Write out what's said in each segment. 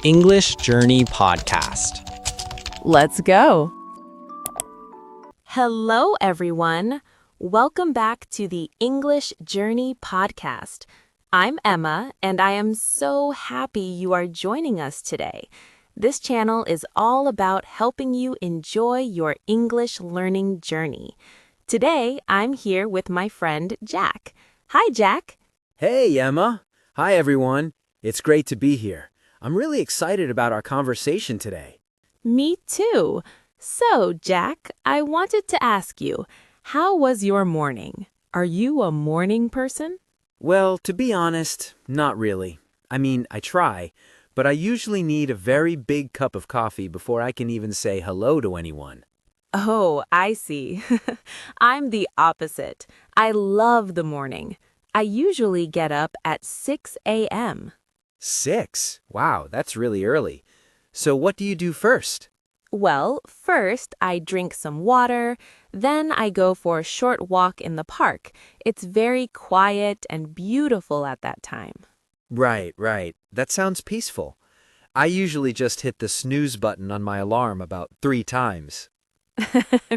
English Journey Podcast. Let's go. Hello, everyone. Welcome back to the English Journey Podcast. I'm Emma, and I am so happy you are joining us today. This channel is all about helping you enjoy your English learning journey. Today, I'm here with my friend Jack. Hi, Jack. Hey, Emma. Hi, everyone. It's great to be here. I'm really excited about our conversation today. Me too. So, Jack, I wanted to ask you, how was your morning? Are you a morning person? Well, to be honest, not really. I mean, I try, but I usually need a very big cup of coffee before I can even say hello to anyone. Oh, I see. I'm the opposite. I love the morning. I usually get up at 6 a.m. 6? Wow, that's really early. So what do you do first? Well, first I drink some water, then I go for a short walk in the park. It's very quiet and beautiful at that time. Right. That sounds peaceful. I usually just hit the snooze button on my alarm about 3 times.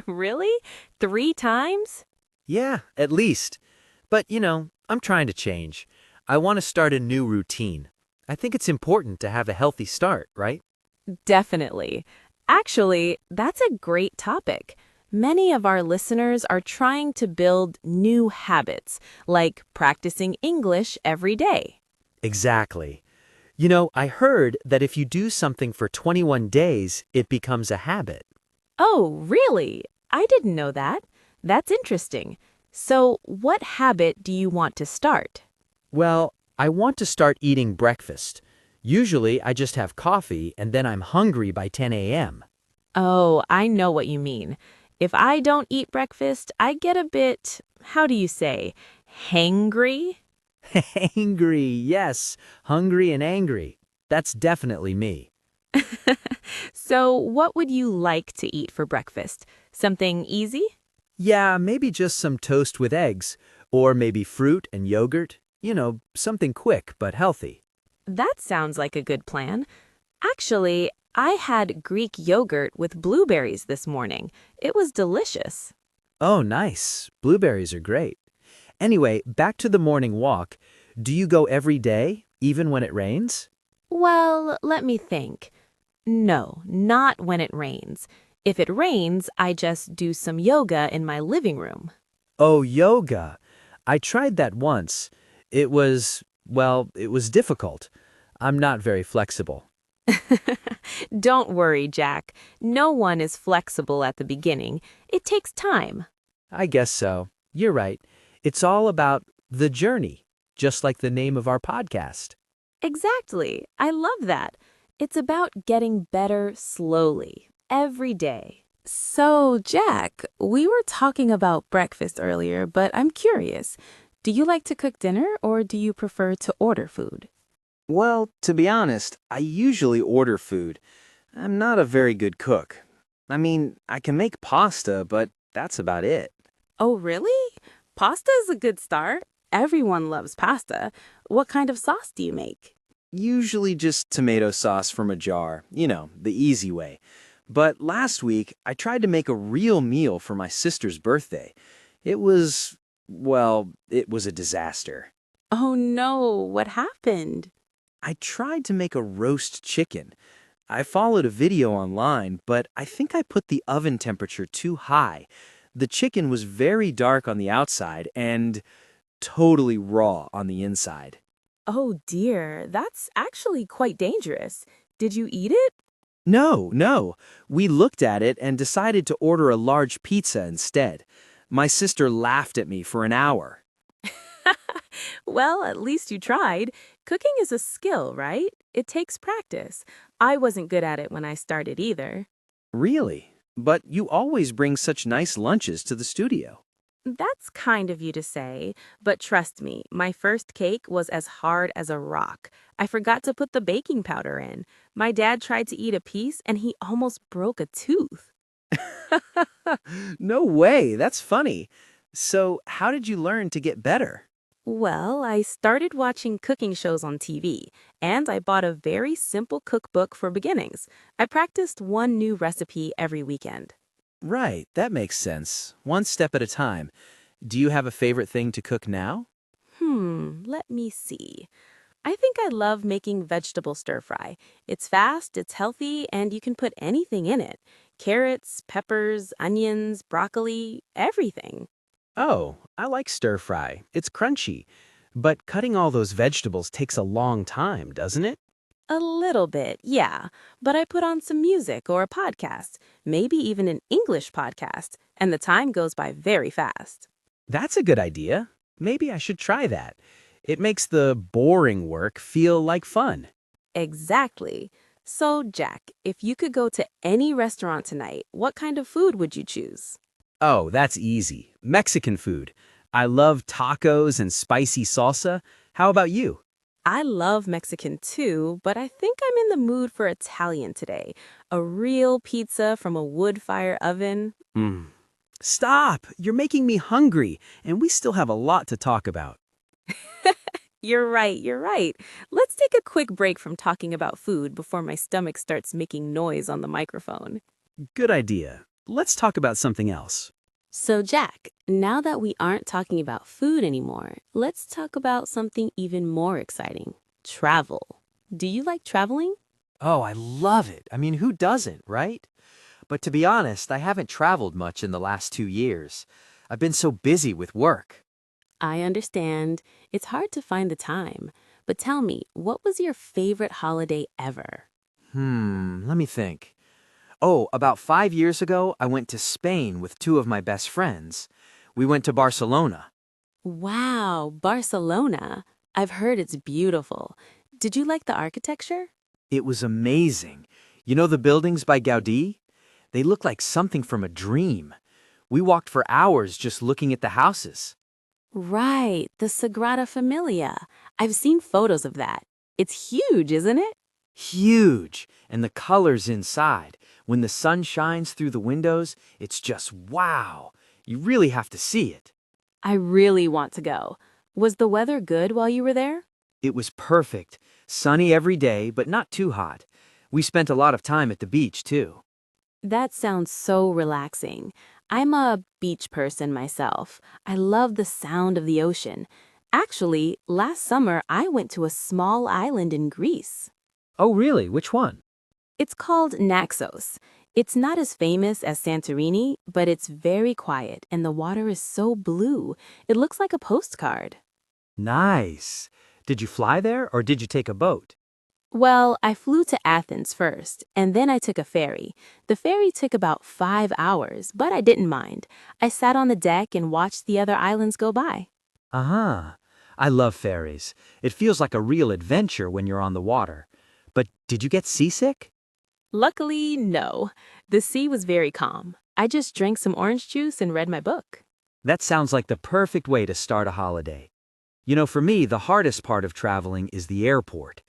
Really? 3 times? Yeah, at least. But, I'm trying to change. I want to start a new routine. I think it's important to have a healthy start, right? Definitely. Actually, that's a great topic. Many of our listeners are trying to build new habits, like practicing English every day. Exactly. I heard that if you do something for 21 days, it becomes a habit. Oh, really? I didn't know that. That's interesting. So, what habit do you want to start? Well, I want to start eating breakfast. Usually, I just have coffee and then I'm hungry by 10 a.m. Oh, I know what you mean. If I don't eat breakfast, I get a bit, how do you say, hangry? Angry, yes. Hungry and angry. That's definitely me. So, what would you like to eat for breakfast? Something easy? Yeah, maybe just some toast with eggs. Or maybe fruit and yogurt. Something quick but healthy. That sounds like a good plan. Actually, I had Greek yogurt with blueberries this morning. It was delicious. Oh, nice. Blueberries are great. Anyway, back to the morning walk. Do you go every day, even when it rains? Well, let me think. No, not when it rains. If it rains, I just do some yoga in my living room. Oh, yoga. I tried that once. It was difficult. I'm not very flexible. Don't worry, Jack. No one is flexible at the beginning. It takes time. I guess so. You're right. It's all about the journey, just like the name of our podcast. Exactly. I love that. It's about getting better slowly, every day. So, Jack, we were talking about breakfast earlier, but I'm curious. Do you like to cook dinner or do you prefer to order food? Well, to be honest, I usually order food. I'm not a very good cook. I mean, I can make pasta, but that's about it. Oh, really? Pasta is a good start. Everyone loves pasta. What kind of sauce do you make? Usually just tomato sauce from a jar, the easy way. But last week, I tried to make a real meal for my sister's birthday. It was a disaster. Oh no, what happened? I tried to make a roast chicken. I followed a video online, but I think I put the oven temperature too high. The chicken was very dark on the outside and totally raw on the inside. Oh dear, that's actually quite dangerous. Did you eat it? No. We looked at it and decided to order a large pizza instead. My sister laughed at me for an hour. Well, at least you tried. Cooking is a skill, right? It takes practice. I wasn't good at it when I started either. Really? But you always bring such nice lunches to the studio. That's kind of you to say, but trust me, my first cake was as hard as a rock. I forgot to put the baking powder in. My dad tried to eat a piece and he almost broke a tooth. No way, that's funny. So, how did you learn to get better? Well, I started watching cooking shows on TV, and I bought a very simple cookbook for beginnings. I practiced one new recipe every weekend. Right, that makes sense. One step at a time. Do you have a favorite thing to cook now? Let me see. I think I love making vegetable stir fry. It's fast, it's healthy, and you can put anything in it. Carrots, peppers, onions, broccoli, everything. Oh, I like stir fry. It's crunchy. But cutting all those vegetables takes a long time, doesn't it? A little bit, yeah. But I put on some music or a podcast, maybe even an English podcast, and the time goes by very fast. That's a good idea. Maybe I should try that. It makes the boring work feel like fun. Exactly. So, Jack, if you could go to any restaurant tonight, what kind of food would you choose? Oh, that's easy. Mexican food. I love tacos and spicy salsa. How about you? I love Mexican too, but I think I'm in the mood for Italian today. A real pizza from a wood fire oven. Mm. Stop! You're making me hungry, and we still have a lot to talk about. You're right, you're right. Let's take a quick break from talking about food before my stomach starts making noise on the microphone. Good idea. Let's talk about something else. So, Jack, now that we aren't talking about food anymore, let's talk about something even more exciting: travel. Do you like traveling? Oh, I love it. I mean, who doesn't, right? But to be honest, I haven't traveled much in the last 2 years. I've been so busy with work. I understand. It's hard to find the time. But tell me, what was your favorite holiday ever? Let me think. Oh, about 5 years ago, I went to Spain with two of my best friends. We went to Barcelona. Wow, Barcelona. I've heard it's beautiful. Did you like the architecture? It was amazing. You know the buildings by Gaudí? They look like something from a dream. We walked for hours just looking at the houses. Right, the Sagrada Familia. I've seen photos of that. It's huge, isn't it? Huge! And the colors inside. When the sun shines through the windows, it's just wow. You really have to see it. I really want to go. Was the weather good while you were there? It was perfect. Sunny every day, but not too hot. We spent a lot of time at the beach, too. That sounds so relaxing. I'm a beach person myself. I love the sound of the ocean. Actually, last summer I went to a small island in Greece. Oh, really? Which one? It's called Naxos. It's not as famous as Santorini, but it's very quiet and the water is so blue. It looks like a postcard. Nice. Did you fly there or did you take a boat? Well, I flew to Athens first, and then I took a ferry. The ferry took about 5 hours, but I didn't mind. I sat on the deck and watched the other islands go by. Uh-huh. I love ferries. It feels like a real adventure when you're on the water. But did you get seasick? Luckily, no. The sea was very calm. I just drank some orange juice and read my book. That sounds like the perfect way to start a holiday. You know, for me, the hardest part of traveling is the airport.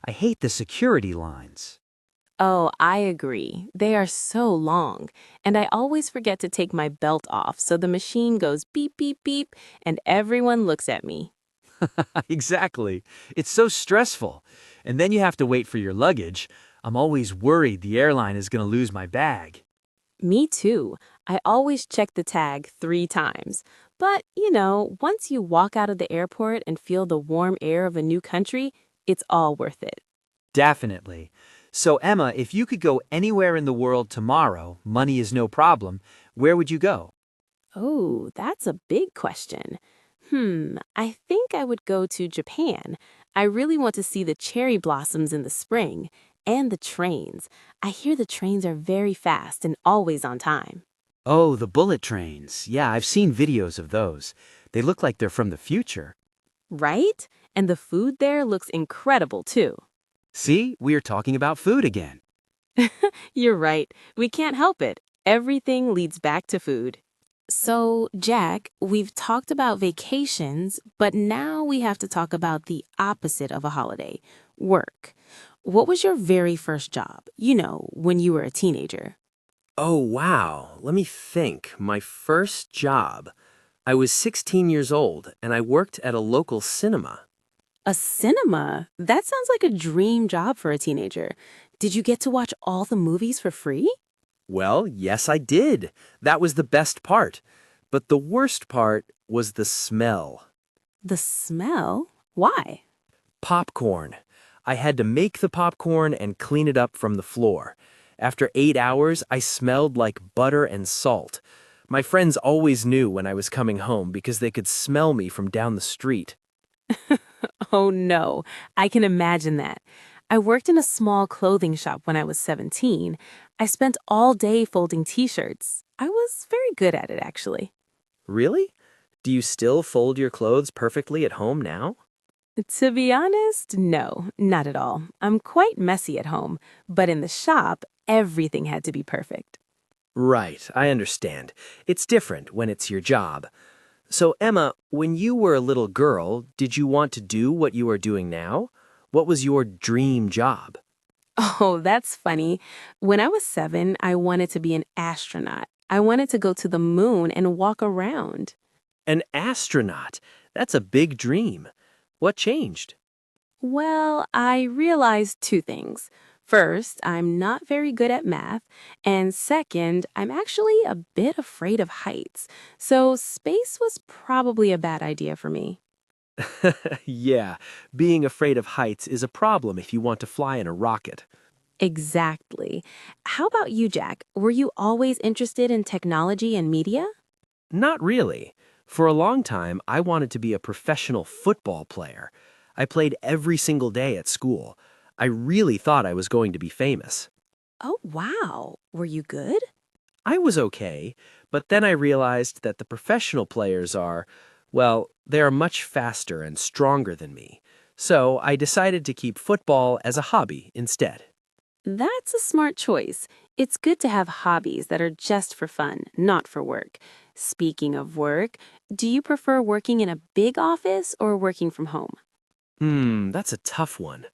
I hate the security lines. Oh, I agree. They are so long, and I always forget to take my belt off, so the machine goes beep, beep, beep, and everyone looks at me. Exactly. It's so stressful. And then you have to wait for your luggage. I'm always worried the airline is going to lose my bag. Me too. I always check the tag 3 times. But, once you walk out of the airport and feel the warm air of a new country, it's all worth it. Definitely. So, Emma, if you could go anywhere in the world tomorrow, money is no problem, where would you go? Oh, that's a big question. I think I would go to Japan. I really want to see the cherry blossoms in the spring and the trains. I hear the trains are very fast and always on time. Oh, the bullet trains. Yeah, I've seen videos of those. They look like they're from the future. Right? And the food there looks incredible too. See, we are talking about food again. You're right. We can't help it. Everything leads back to food. So, Jack, we've talked about vacations, but now we have to talk about the opposite of a holiday: work. What was your very first job? When you were a teenager. Oh, wow. Let me think. My first job. I was 16 years old and I worked at a local cinema. A cinema? That sounds like a dream job for a teenager. Did you get to watch all the movies for free? Well, yes, I did. That was the best part. But the worst part was the smell. The smell? Why? Popcorn. I had to make the popcorn and clean it up from the floor. After 8 hours, I smelled like butter and salt. My friends always knew when I was coming home because they could smell me from down the street. Oh no, I can imagine that. I worked in a small clothing shop when I was 17. I spent all day folding t-shirts. I was very good at it, actually. Really? Do you still fold your clothes perfectly at home now? To be honest, no, not at all. I'm quite messy at home, but in the shop, everything had to be perfect. Right, I understand. It's different when it's your job. So, Emma, when you were a little girl, did you want to do what you are doing now? What was your dream job? Oh, that's funny. When I was 7, I wanted to be an astronaut. I wanted to go to the moon and walk around. An astronaut. That's a big dream. What changed? Well, I realized 2 things. First, I'm not very good at math, and second, I'm actually a bit afraid of heights, so space was probably a bad idea for me. Yeah, being afraid of heights is a problem if you want to fly in a rocket. Exactly. How about you, Jack? Were you always interested in technology and media? Not really. For a long time, I wanted to be a professional football player. I played every single day at school. I really thought I was going to be famous. Oh, wow. Were you good? I was okay, but then I realized that the professional players are, well, they are much faster and stronger than me. So I decided to keep football as a hobby instead. That's a smart choice. It's good to have hobbies that are just for fun, not for work. Speaking of work, do you prefer working in a big office or working from home? That's a tough one.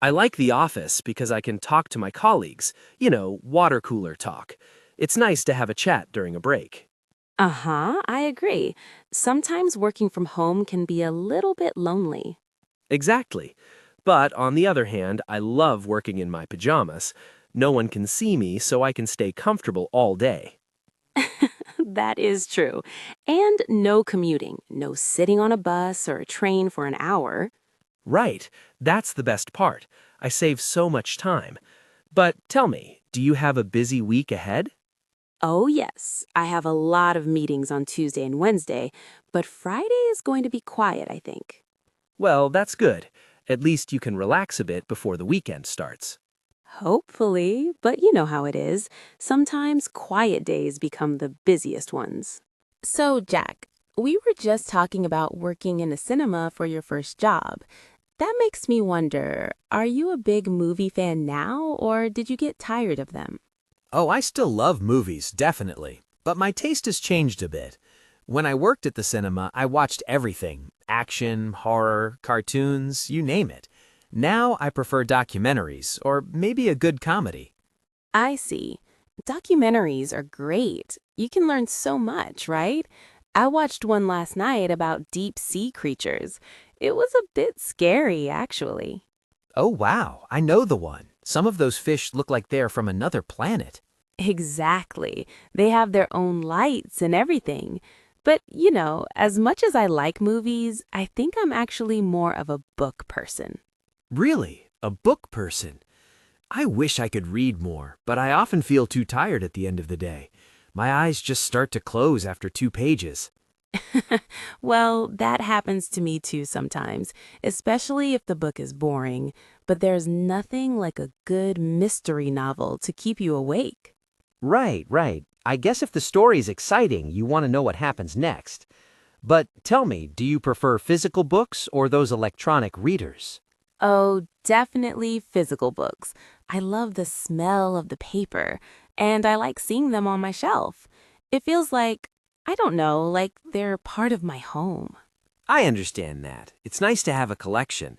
I like the office because I can talk to my colleagues, water cooler talk. It's nice to have a chat during a break. Uh-huh, I agree. Sometimes working from home can be a little bit lonely. Exactly. But on the other hand, I love working in my pajamas. No one can see me, so I can stay comfortable all day. That is true. And no commuting, no sitting on a bus or a train for an hour. Right, that's the best part. I save so much time. But tell me, do you have a busy week ahead? Oh, yes, I have a lot of meetings on Tuesday and Wednesday, but Friday is going to be quiet, I think. Well, that's good. At least you can relax a bit before the weekend starts. Hopefully, but you know how it is. Sometimes quiet days become the busiest ones. So, Jack, we were just talking about working in a cinema for your first job. That makes me wonder, are you a big movie fan now, or did you get tired of them? Oh, I still love movies, definitely. But my taste has changed a bit. When I worked at the cinema, I watched everything. Action, horror, cartoons, you name it. Now I prefer documentaries, or maybe a good comedy. I see. Documentaries are great. You can learn so much, right? I watched one last night about deep sea creatures. It was a bit scary, actually. Oh wow, I know the one. Some of those fish look like they're from another planet. Exactly. They have their own lights and everything. But, you know, as much as I like movies, I think I'm actually more of a book person. Really? A book person? I wish I could read more, but I often feel too tired at the end of the day. My eyes just start to close after 2 pages. Well, that happens to me too sometimes, especially if the book is boring. But there's nothing like a good mystery novel to keep you awake. Right, right. I guess if the story's exciting, you want to know what happens next. But tell me, do you prefer physical books or those electronic readers? Oh, definitely physical books. I love the smell of the paper, and I like seeing them on my shelf. It feels like, I don't know, like they're part of my home. I understand that. It's nice to have a collection.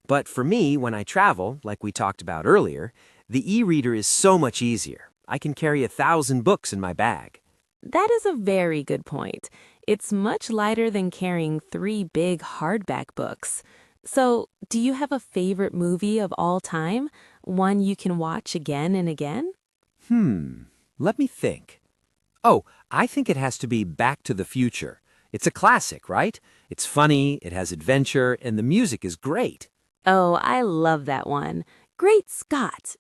But for me, when I travel, like we talked about earlier, the e-reader is so much easier. I can carry 1,000 books in my bag. That is a very good point. It's much lighter than carrying 3 big hardback books. So, do you have a favorite movie of all time? One you can watch again and again? Let me think. Oh, I think it has to be Back to the Future. It's a classic, right? It's funny, it has adventure, and the music is great. Oh, I love that one. Great Scott!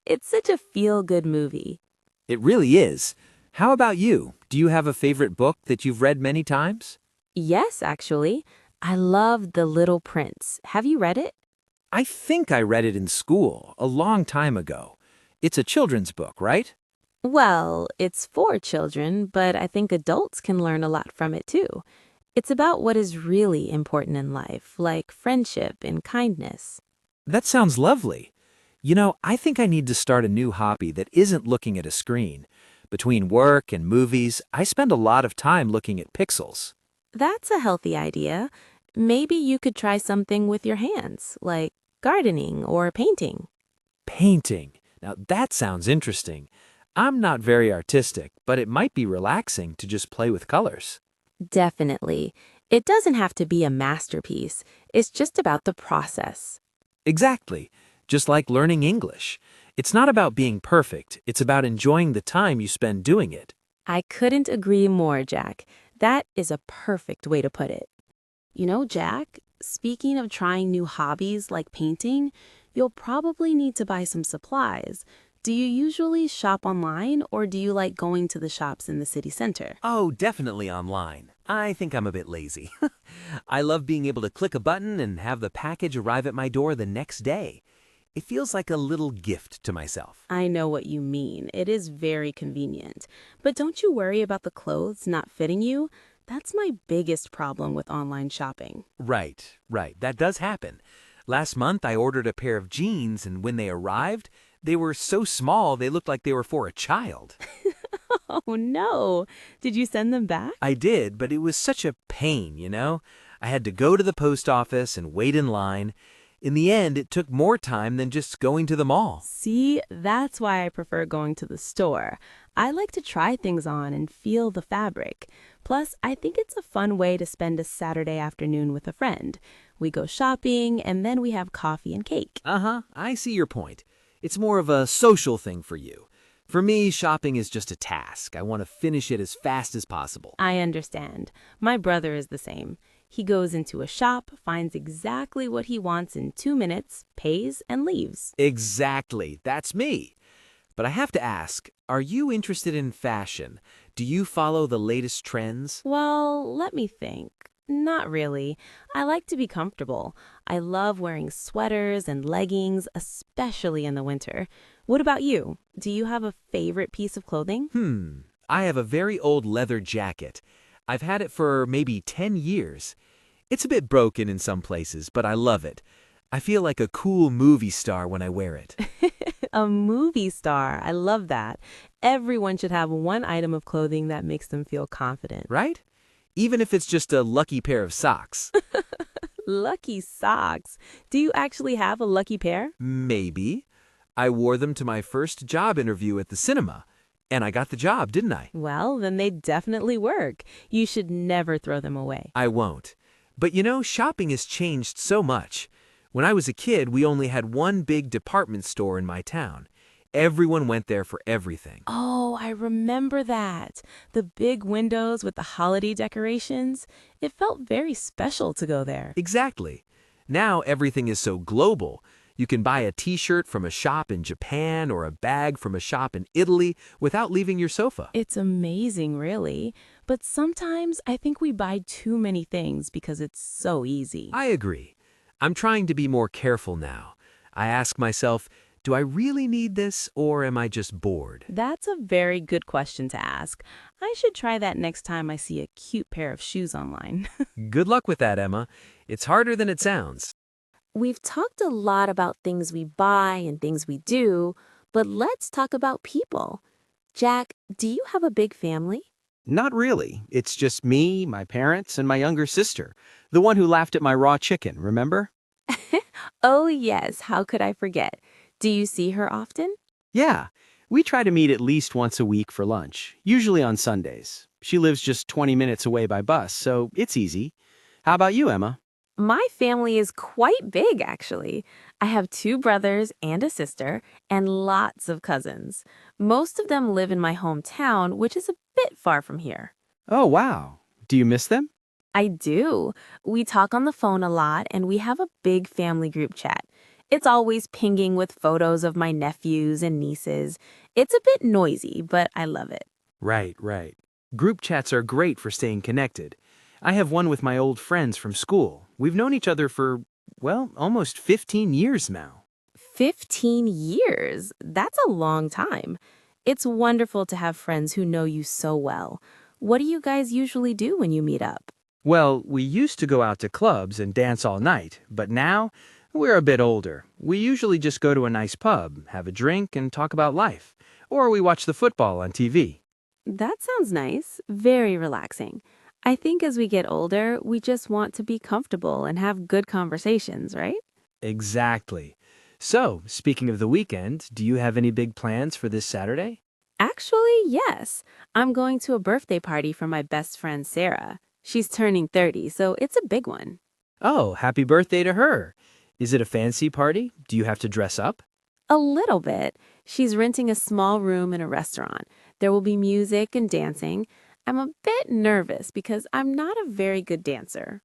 It's such a feel-good movie. It really is. How about you? Do you have a favorite book that you've read many times? Yes, actually. I love The Little Prince. Have you read it? I think I read it in school a long time ago. It's a children's book, right? Well, it's for children, but I think adults can learn a lot from it too. It's about what is really important in life, like friendship and kindness. That sounds lovely. I think I need to start a new hobby that isn't looking at a screen. Between work and movies, I spend a lot of time looking at pixels. That's a healthy idea. Maybe you could try something with your hands, like gardening or painting. Painting. Now that sounds interesting. I'm not very artistic, but it might be relaxing to just play with colors. Definitely. It doesn't have to be a masterpiece. It's just about the process. Exactly. Just like learning English. It's not about being perfect, it's about enjoying the time you spend doing it. I couldn't agree more, Jack. That is a perfect way to put it. You know, Jack, speaking of trying new hobbies like painting, you'll probably need to buy some supplies. Do you usually shop online or do you like going to the shops in the city center? Oh, definitely online. I think I'm a bit lazy. I love being able to click a button and have the package arrive at my door the next day. It feels like a little gift to myself. I know what you mean. It is very convenient. But don't you worry about the clothes not fitting you? That's my biggest problem with online shopping. Right. That does happen. Last month, I ordered a pair of jeans, and when they arrived, they were so small they looked like they were for a child. Oh no! Did you send them back? I did, but it was such a pain. I had to go to the post office and wait in line. In the end, it took more time than just going to the mall. See, that's why I prefer going to the store. I like to try things on and feel the fabric. Plus, I think it's a fun way to spend a Saturday afternoon with a friend. We go shopping and then we have coffee and cake. I see your point. It's more of a social thing for you. For me, shopping is just a task. I want to finish it as fast as possible. I understand. My brother is the same. He goes into a shop, finds exactly what he wants in 2 minutes, pays, and leaves. Exactly. That's me. But I have to ask, are you interested in fashion? Do you follow the latest trends? Well, let me think. Not really. I like to be comfortable. I love wearing sweaters and leggings, especially in the winter. What about you? Do you have a favorite piece of clothing? I have a very old leather jacket. I've had it for maybe 10 years. It's a bit broken in some places, but I love it. I feel like a cool movie star when I wear it. A movie star. I love that. Everyone should have one item of clothing that makes them feel confident. Right? Even if it's just a lucky pair of socks. Lucky socks. Do you actually have a lucky pair? Maybe. I wore them to my first job interview at the cinema. And I got the job, didn't I? Well, then they definitely work. You should never throw them away. I won't. But shopping has changed so much. When I was a kid, we only had one big department store in my town. Everyone went there for everything. Oh, I remember that. The big windows with the holiday decorations. It felt very special to go there. Exactly. Now everything is so global. You can buy a t-shirt from a shop in Japan or a bag from a shop in Italy without leaving your sofa. It's amazing, really. But sometimes I think we buy too many things because it's so easy. I agree. I'm trying to be more careful now. I ask myself, do I really need this or am I just bored? That's a very good question to ask. I should try that next time I see a cute pair of shoes online. Good luck with that, Emma. It's harder than it sounds. We've talked a lot about things we buy and things we do, but let's talk about people. Jack, do you have a big family? Not really. It's just me, my parents, and my younger sister. The one who laughed at my raw chicken, remember? Oh, yes. How could I forget? Do you see her often? Yeah. We try to meet at least once a week for lunch, usually on Sundays. She lives just 20 minutes away by bus, so it's easy. How about you, Emma? My family is quite big, actually. I have two brothers and a sister, and lots of cousins. Most of them live in my hometown, which is a bit far from here. Oh, wow. Do you miss them? I do. We talk on the phone a lot, and we have a big family group chat. It's always pinging with photos of my nephews and nieces. It's a bit noisy, but I love it. Right, right. Group chats are great for staying connected. I have one with my old friends from school. We've known each other for, well, almost 15 years now. 15 years? That's a long time. It's wonderful to have friends who know you so well. What do you guys usually do when you meet up? Well, we used to go out to clubs and dance all night, but now we're a bit older. We usually just go to a nice pub, have a drink, and talk about life. Or we watch the football on TV. That sounds nice. Very relaxing. I think as we get older, we just want to be comfortable and have good conversations, right? Exactly. So, speaking of the weekend, do you have any big plans for this Saturday? Actually, yes. I'm going to a birthday party for my best friend Sarah. She's turning 30, so it's a big one. Oh, happy birthday to her. Is it a fancy party? Do you have to dress up? A little bit. She's renting a small room in a restaurant. There will be music and dancing. I'm a bit nervous because I'm not a very good dancer.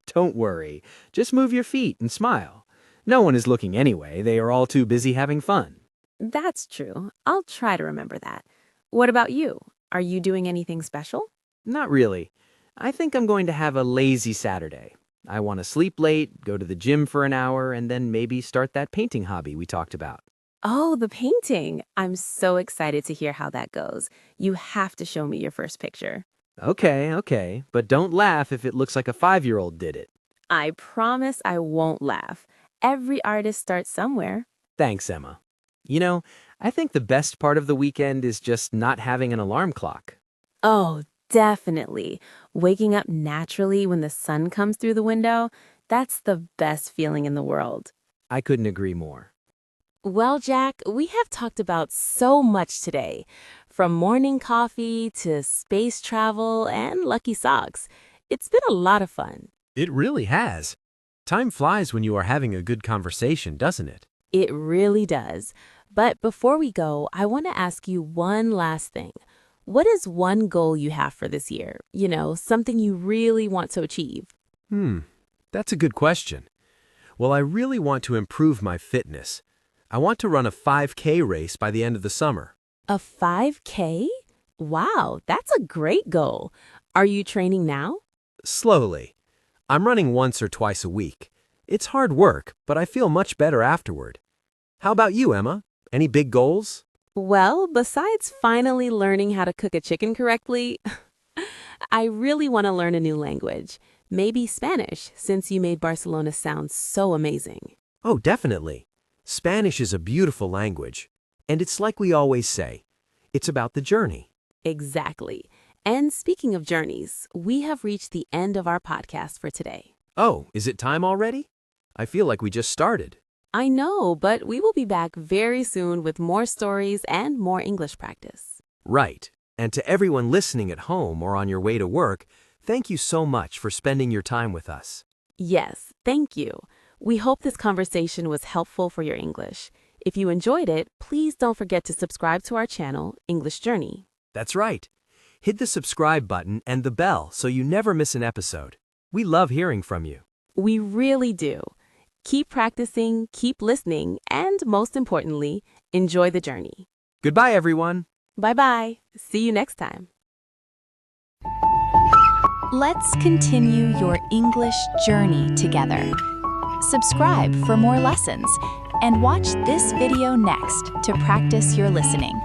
Don't worry. Just move your feet and smile. No one is looking anyway. They are all too busy having fun. That's true. I'll try to remember that. What about you? Are you doing anything special? Not really. I think I'm going to have a lazy Saturday. I want to sleep late, go to the gym for an hour, and then maybe start that painting hobby we talked about. Oh, the painting. I'm so excited to hear how that goes. You have to show me your first picture. Okay, but don't laugh if it looks like a 5-year-old did it. I promise I won't laugh. Every artist starts somewhere. Thanks, Emma. You know, I think the best part of the weekend is just not having an alarm clock. Oh, definitely. Waking up naturally when the sun comes through the window, that's the best feeling in the world. I couldn't agree more. Well, Jack, we have talked about so much today, from morning coffee to space travel and lucky socks. It's been a lot of fun. It really has. Time flies when you are having a good conversation, doesn't it? It really does. But before we go, I want to ask you one last thing. What is one goal you have for this year? You know, something you really want to achieve. That's a good question. Well, I really want to improve my fitness. I want to run a 5K race by the end of the summer. A 5K? Wow, that's a great goal. Are you training now? Slowly. I'm running once or twice a week. It's hard work, but I feel much better afterward. How about you, Emma? Any big goals? Well, besides finally learning how to cook a chicken correctly, I really want to learn a new language. Maybe Spanish, since you made Barcelona sound so amazing. Oh, definitely. Spanish is a beautiful language. And it's like we always say, it's about the journey. Exactly. And speaking of journeys, we have reached the end of our podcast for today. Oh, is it time already? I feel like we just started. I know, but we will be back very soon with more stories and more English practice. Right. And to everyone listening at home or on your way to work, thank you so much for spending your time with us. Yes, thank you. We hope this conversation was helpful for your English. If you enjoyed it, please don't forget to subscribe to our channel, English Journey. That's right. Hit the subscribe button and the bell so you never miss an episode. We love hearing from you. We really do. Keep practicing, keep listening, and most importantly, enjoy the journey. Goodbye, everyone. Bye-bye. See you next time. Let's continue your English journey together. Subscribe for more lessons and watch this video next to practice your listening.